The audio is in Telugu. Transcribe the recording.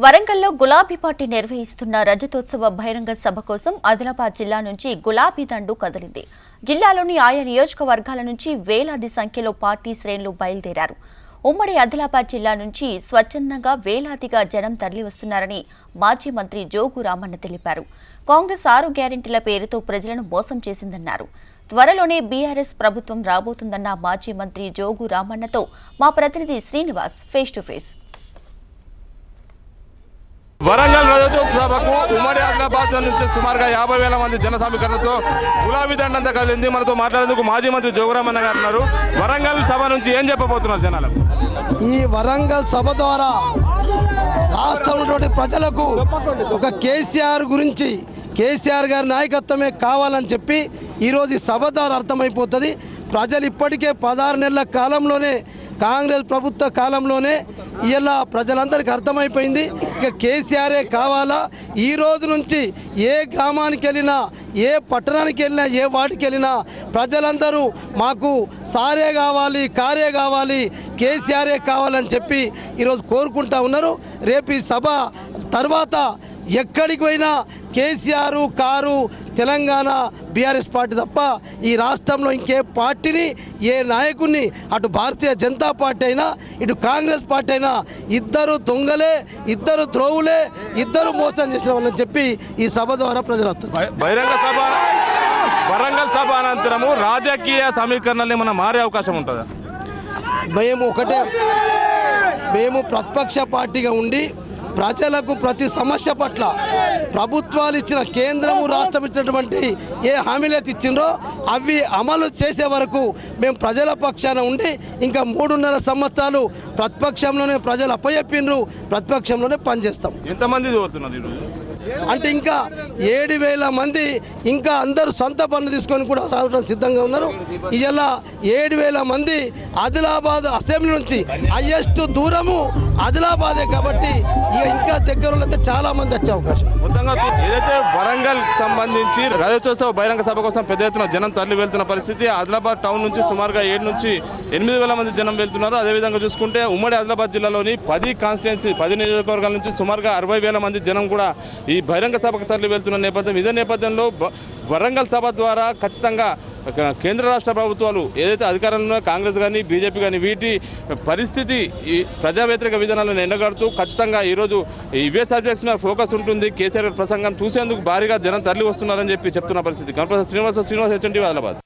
వరంగల్లో గులాబీ పార్టీ నిర్వహిస్తున్న రజతోత్సవ బహిరంగ సభ కోసం ఆదిలాబాద్ జిల్లా నుంచి గులాబీ దండు కదిలింది. జిల్లాలోని ఆయా నియోజకవర్గాల నుంచి వేలాది సంఖ్యలో పార్టీ శ్రేణులు బయలుదేరారు. ఉమ్మడి ఆదిలాబాద్ జిల్లా నుంచి స్వచ్ఛందంగా వేలాదిగా జనం తరలివస్తున్నారని మాజీ మంత్రి జోగు రామన్న తెలిపారు. కాంగ్రెస్ 6 గ్యారెంటీల పేరుతో ప్రజలను మోసం చేసిందన్నారు. త్వరలోనే బీఆర్ఎస్ ప్రభుత్వం రాబోతుందన్న మాజీ మంత్రి జోగు రామన్నతో మా ప్రతినిధి Srinivas face to face. Warangal రజతోత్సవకు ఉమ్మడి ఆదిలాబాద్ నుంచి సుమారుగా 50,000 మంది జన సమీకరణతో గులాబీ దండంతా కలిగింది. మనతో మాట్లాడేందుకు మాజీ మంత్రి జోగురామన్న గారు ఉన్నారు. వరంగల్ సభ నుంచి ఏం చెప్పబోతున్నారు జనాలకు? ఈ వరంగల్ సభ ద్వారా రాష్ట్రంలోని ప్రజలకు ఒక కేసీఆర్ గురించి, కేసీఆర్ గారి నాయకత్వమే కావాలని చెప్పి ఈరోజు ఈ సభ ద్వారా అర్థమైపోతుంది. ప్రజలు ఇప్పటికే 16 నెలల కాలంలోనే, కాంగ్రెస్ ప్రభుత్వ కాలంలోనే ఇలా ప్రజలందరికీ అర్థమైపోయింది. ఇక కేసీఆరే కావాలా. ఈ రోజు నుంచి ఏ గ్రామానికి వెళ్ళినా, ఏ పట్టణానికి వెళ్ళినా, ఏ వాటికి వెళ్ళినా ప్రజలందరూ మాకు సారే కావాలి, కారే కావాలి, కేసీఆరే కావాలని చెప్పి ఈరోజు కోరుకుంటా ఉన్నారు. రేపు ఈ సభ తర్వాత ఎక్కడికి పోయినా KCR car Telangana BRS party తప్ప ఈ రాష్ట్రంలో ఇంకే పార్టీని, ఏ నాయకుడిని, అటు భారతీయ జనతా పార్టీ అయినా ఇటు కాంగ్రెస్ పార్టీ అయినా ఇద్దరు దొంగలే, ఇద్దరు ద్రోవులే, ఇద్దరు మోసం చేసిన వాళ్ళని చెప్పి ఈ సభ ద్వారా ప్రజలు బహిరంగ సభ వరంగల్ సభ అనంతరము రాజకీయ సమీకరణలు ఏమైనా మారే అవకాశం ఉంటుందా? మేము ప్రతిపక్ష పార్టీగా ఉండి ప్రజలకు ప్రతి సమస్య పట్ల ప్రభుత్వాలు ఇచ్చిన, కేంద్రము రాష్ట్రం ఇచ్చినటువంటి ఏ హామీలైతే ఇచ్చిండ్రో అవి అమలు చేసే వరకు మేము ప్రజల పక్షాన ఉండి ఇంకా 3.5 సంవత్సరాలు ప్రతిపక్షంలోనే ప్రజలు అప్పచెప్పిండ్రు, ప్రతిపక్షంలోనే పనిచేస్తాం. ఎంతమంది చదువుతున్నారు ఈరోజు? అంటే ఇంకా 7,000 మంది ఇంకా అందరూ సొంత పనులు తీసుకొని కూడా రావడం సిద్ధంగా ఉన్నారు. ఇలా 7,000 మంది ఆదిలాబాద్ అసెంబ్లీ నుంచి హైయెస్ట్ దూరము ఆదిలాబాదే కాబట్టి ఇక ఇంకా దగ్గరలో అయితే చాలా మంది వచ్చే అవకాశం. మొత్తంగా ఏదైతే వరంగల్ సంబంధించి రజతోత్సవ బహిరంగ సభ కోసం పెద్ద ఎత్తున జనం తరలి వెళ్తున్న పరిస్థితి. ఆదిలాబాద్ టౌన్ నుంచి సుమారుగా 7 నుంచి 8,000 మంది జనం వెళ్తున్నారు. అదేవిధంగా చూసుకుంటే ఉమ్మడి ఆదిలాబాద్ జిల్లాలోని 10 కాన్స్టిట్యున్సీ 10 నియోజకవర్గాల నుంచి సుమారుగా 60,000 మంది జనం కూడా ఈ బహిరంగ సభకు తరలి వెళ్తున్న నేపథ్యం. ఇదే నేపథ్యంలో వరంగల్ సభ ద్వారా ఖచ్చితంగా కేంద్ర రాష్ట్ర ప్రభుత్వాలు ఏదైతే అధికారంలో కాంగ్రెస్ కానీ బీజేపీ కానీ వీటి పరిస్థితి ఈ ప్రజా వ్యతిరేక విధానాలను ఎండగడుతూ ఖచ్చితంగా ఈరోజు ఇవే సబ్జెక్ట్స్ మీద ఫోకస్ ఉంటుంది. కేసీఆర్ ప్రసంగం చూసేందుకు భారీగా జనం తరలి వస్తున్నారని చెప్పి చెప్తున్న పరిస్థితి. శ్రీనివాస్, HNTV, ఆదిలాబాద్.